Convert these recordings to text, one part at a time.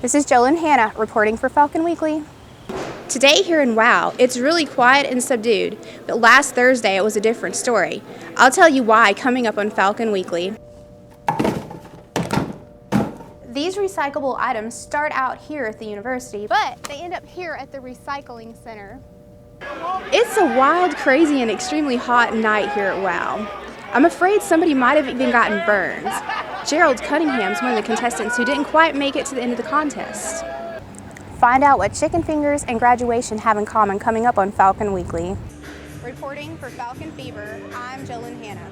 This is Jolyn Hannah reporting for Falcon Weekly. Today here in WOW, it's really quiet and subdued, but last Thursday it was a different story. I'll tell you why coming up on Falcon Weekly. These recyclable items start out here at the university, but they end up here at the recycling center. It's a wild, crazy, and extremely hot night here at WOW. I'm afraid somebody might have even gotten burns. Gerald Cunningham's one of the contestants who didn't quite make it to the end of the contest. Find out what chicken fingers and graduation have in common coming up on Falcon Weekly. Reporting for Falcon Fever, I'm Jolyn Hannah.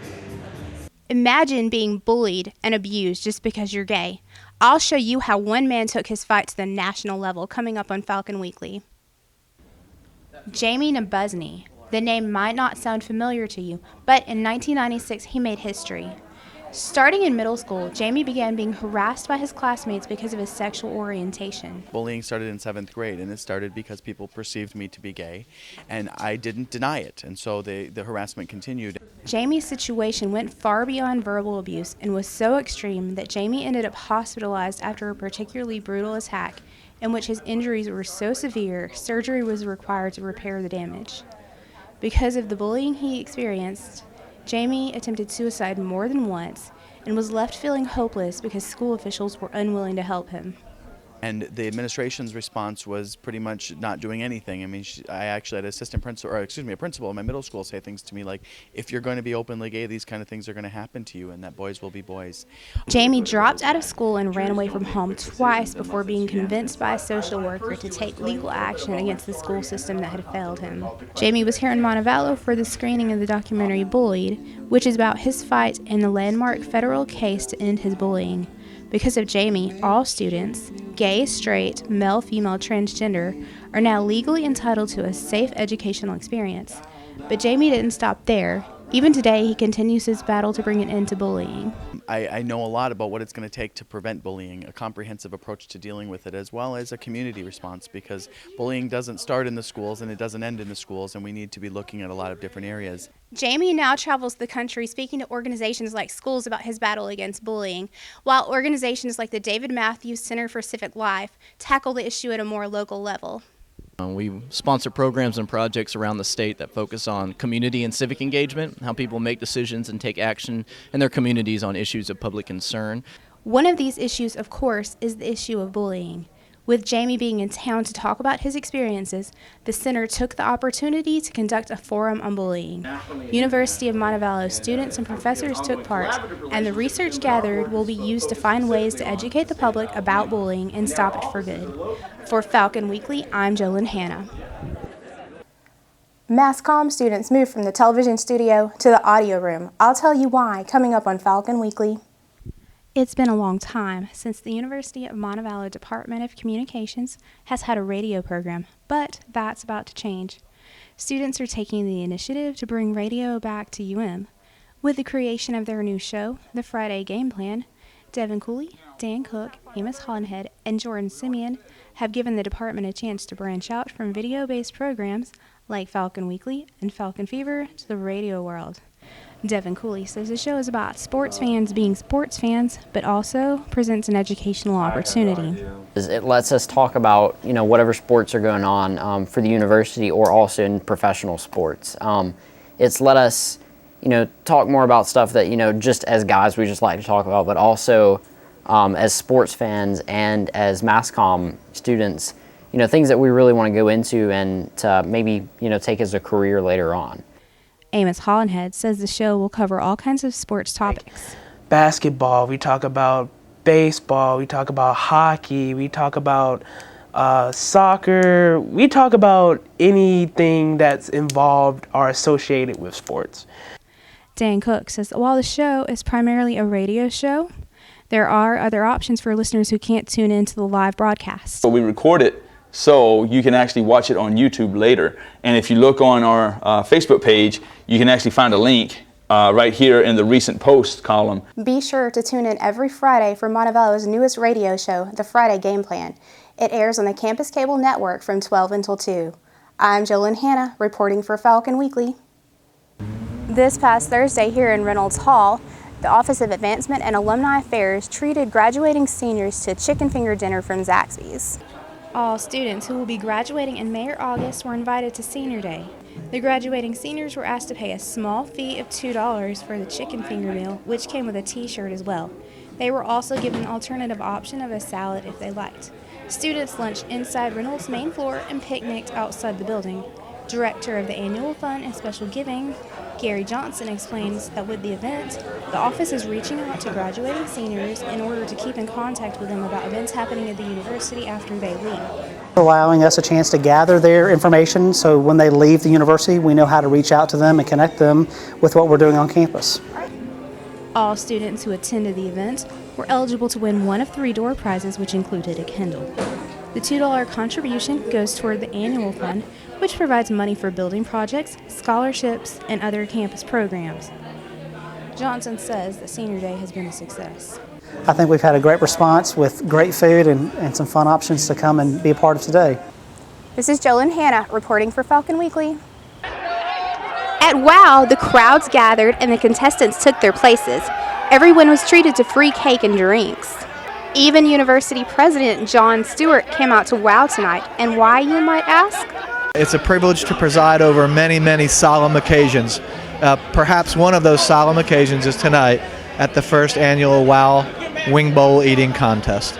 Imagine being bullied and abused just because you're gay. I'll show you how one man took his fight to the national level coming up on Falcon Weekly. Jamie Nabuzny. The name might not sound familiar to you, but in 1996 he made history. Starting in middle school, Jamie began being harassed by his classmates because of his sexual orientation. Bullying started in 7th grade, and it started because people perceived me to be gay, and I didn't deny it, and so the harassment continued. Jamie's situation went far beyond verbal abuse and was so extreme that Jamie ended up hospitalized after a particularly brutal attack in which his injuries were so severe, surgery was required to repair the damage. Because of the bullying he experienced, Jamie attempted suicide more than once and was left feeling hopeless because school officials were unwilling to help him. And the administration's response was pretty much not doing anything. I mean, I actually had a principal in my middle school say things to me like, if you're going to be openly gay, these kind of things are going to happen to you, and that boys will be boys. Jamie dropped out of school and ran away from home twice before being convinced by a social worker to take legal action against the school system that had failed him. Jamie was here in Montevallo for the screening of the documentary Bullied, which is about his fight in the landmark federal case to end his bullying. Because of Jamie, all students, gay, straight, male, female, transgender, are now legally entitled to a safe educational experience. But Jamie didn't stop there. Even today, he continues his battle to bring an end to bullying. I know a lot about what it's going to take to prevent bullying, a comprehensive approach to dealing with it, as well as a community response, because bullying doesn't start in the schools and it doesn't end in the schools, and we need to be looking at a lot of different areas. Jamie now travels the country speaking to organizations like schools about his battle against bullying, while organizations like the David Matthews Center for Civic Life tackle the issue at a more local level. We sponsor programs and projects around the state that focus on community and civic engagement, how people make decisions and take action in their communities on issues of public concern. One of these issues, of course, is the issue of bullying. With Jamie being in town to talk about his experiences, the center took the opportunity to conduct a forum on bullying. University of Montevallo students and professors took part, and the research gathered will be used to find ways to educate the public about bullying and stop it for good. For Falcon Weekly, I'm Jolyn Hannah. Mass comm students moved from the television studio to the audio room. I'll tell you why coming up on Falcon Weekly. It's been a long time since the University of Montevallo Department of Communications has had a radio program, but that's about to change. Students are taking the initiative to bring radio back to UM. With the creation of their new show, The Friday Game Plan, Devin Cooley, Dan Cook, Amos Hollenhead, and Jordan Simeon have given the department a chance to branch out from video-based programs like Falcon Weekly and Falcon Fever to the radio world. Devin Cooley says the show is about sports fans being sports fans, but also presents an educational opportunity. It lets us talk about, whatever sports are going on for the university or also in professional sports. It's let us, talk more about stuff that, just as guys we just like to talk about, but also as sports fans and as mass comm students, things that we really want to go into and to maybe, take as a career later on. Amos Hollenhead says the show will cover all kinds of sports topics. Basketball, we talk about baseball, we talk about hockey, we talk about soccer, we talk about anything that's involved or associated with sports. Dan Cook says that while the show is primarily a radio show, there are other options for listeners who can't tune into the live broadcast. So we record it so you can actually watch it on YouTube later. And if you look on our Facebook page, you can actually find a link right here in the recent post column. Be sure to tune in every Friday for Montevallo's newest radio show, The Friday Game Plan. It airs on the Campus Cable Network from 12 until 2. I'm Jolyn Hannah, reporting for Falcon Weekly. This past Thursday here in Reynolds Hall, The Office of Advancement and Alumni Affairs treated graduating seniors to a chicken finger dinner from Zaxby's. All students who will be graduating in May or August were invited to Senior Day. The graduating seniors were asked to pay a small fee of $2 for the chicken finger meal, which came with a t-shirt as well. They were also given an alternative option of a salad if they liked. Students lunched inside Reynolds' main floor and picnicked outside the building. Director of the Annual Fund and Special Giving, Gary Johnson, explains that with the event, the office is reaching out to graduating seniors in order to keep in contact with them about events happening at the university after they leave. Allowing us a chance to gather their information so when they leave the university, we know how to reach out to them and connect them with what we're doing on campus. All students who attended the event were eligible to win one of 3 door prizes, which included a Kindle. The $2 contribution goes toward the Annual Fund, which provides money for building projects, scholarships, and other campus programs. Johnson says that Senior Day has been a success. I think we've had a great response with great food and some fun options to come and be a part of today. This is Jolyn Hannah reporting for Falcon Weekly. At WOW, the crowds gathered and the contestants took their places. Everyone was treated to free cake and drinks. Even University President John Stewart came out to WOW tonight. And why, you might ask? It's a privilege to preside over many, many solemn occasions. Perhaps one of those solemn occasions is tonight at the first annual WOW Wing Bowl Eating Contest.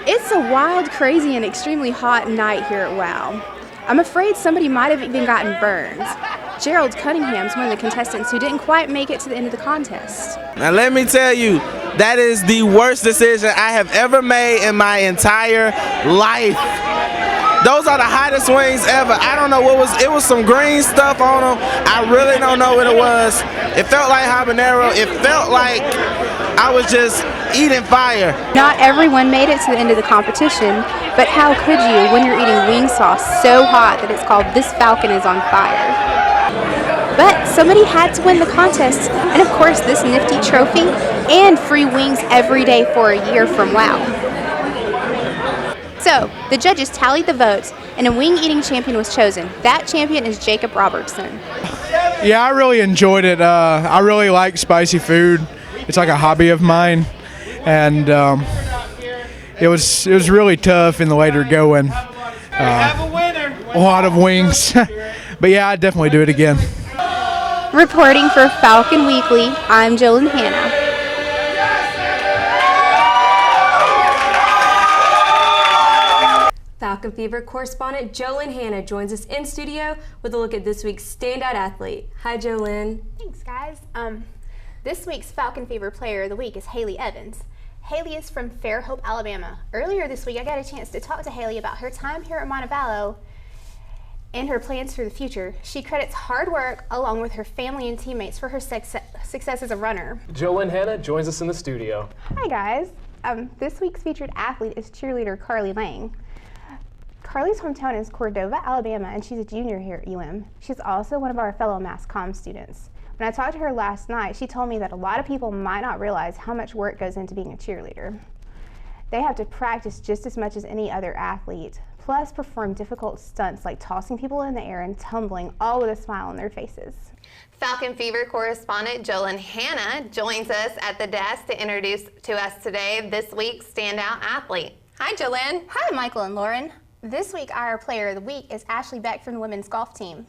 It's a wild, crazy, and extremely hot night here at WOW. I'm afraid somebody might have even gotten burned. Gerald Cunningham's one of the contestants who didn't quite make it to the end of the contest. Now let me tell you, that is the worst decision I have ever made in my entire life. Those are the hottest wings ever. I don't know what it was some green stuff on them. I really don't know what it was. It felt like habanero. It felt like I was just eating fire. Not everyone made it to the end of the competition, but how could you when you're eating wing sauce so hot that it's called This Falcon is on Fire? But somebody had to win the contest, and of course this nifty trophy and free wings every day for a year from WOW. So, the judges tallied the votes, and a wing-eating champion was chosen. That champion is Jacob Robertson. Yeah, I really enjoyed it. I really like spicy food. It's like a hobby of mine, and it was really tough in the later going. A lot of wings, but yeah, I'd definitely do it again. Reporting for Falcon Weekly, I'm Jolyn Hannah. Falcon Fever correspondent Jolyn Hannah joins us in studio with a look at this week's standout athlete. Hi, Jolyn. Thanks, guys. This week's Falcon Fever Player of the Week is Haley Evans. Haley is from Fairhope, Alabama. Earlier this week, I got a chance to talk to Haley about her time here at Montevallo and her plans for the future. She credits hard work along with her family and teammates for her success as a runner. Jolyn Hannah joins us in the studio. Hi, guys. This week's featured athlete is cheerleader Carly Lang. Carly's hometown is Cordova, Alabama, and she's a junior here at UM. She's also one of our fellow Mass Comm students. When I talked to her last night, she told me that a lot of people might not realize how much work goes into being a cheerleader. They have to practice just as much as any other athlete, plus perform difficult stunts like tossing people in the air and tumbling, all with a smile on their faces. Falcon Fever correspondent Jolyn Hannah joins us at the desk to introduce to us today this week's standout athlete. Hi, Jolyn. Hi, Michael and Lauren. This week, our player of the week is Ashley Beck from the women's golf team.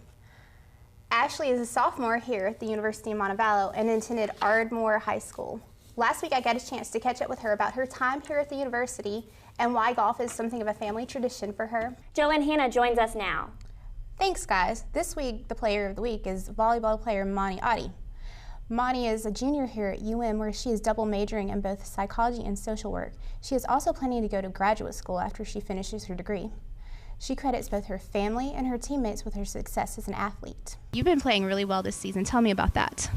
Ashley is a sophomore here at the University of Montevallo and attended Ardmore High School. Last week, I got a chance to catch up with her about her time here at the university and why golf is something of a family tradition for her. Jolyn Hannah joins us now. Thanks, guys. This week, the player of the week is volleyball player Monty Oddie. Monty is a junior here at UM where she is double majoring in both psychology and social work. She is also planning to go to graduate school after she finishes her degree. She credits both her family and her teammates with her success as an athlete. You've been playing really well this season. Tell me about that.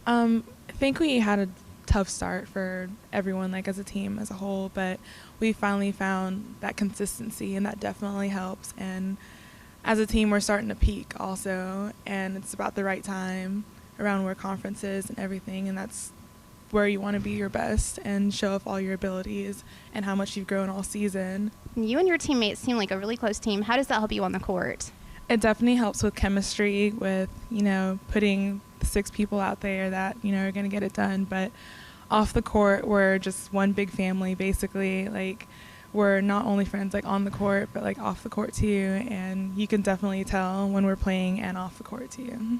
I think we had a tough start for everyone, like as a team as a whole, but we finally found that consistency, and that definitely helps. And as a team, we're starting to peak also, and it's about the right time around where conferences and everything, and that's where you want to be your best and show off all your abilities and how much you've grown all season. You and your teammates seem like a really close team. How does that help you on the court? It definitely helps with chemistry, with, putting with 6 people out there that, are going to get it done. But off the court, we're just one big family, basically. Like, we're not only friends, like, on the court, but, like, off the court, too. And you can definitely tell when we're playing and off the court, too.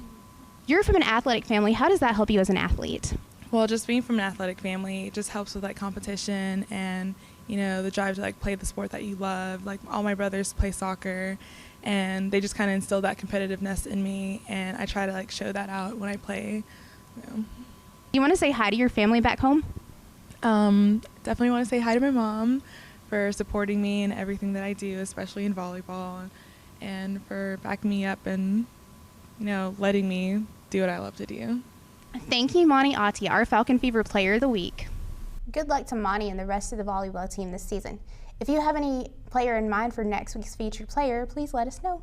You're from an athletic family. How does that help you as an athlete? Well, just being from an athletic family just helps with, like, competition and, the drive to, like, play the sport that you love. Like, all my brothers play soccer, and they just kind of instilled that competitiveness in me, and I try to, like, show that out when I play. You want to say hi to your family back home? Definitely want to say hi to my mom for supporting me in everything that I do, especially in volleyball, and for backing me up and, letting me do what I love to do. Thank you, Monty Atia, our Falcon Fever Player of the Week. Good luck to Monty and the rest of the volleyball team this season. If you have any player in mind for next week's featured player, please let us know.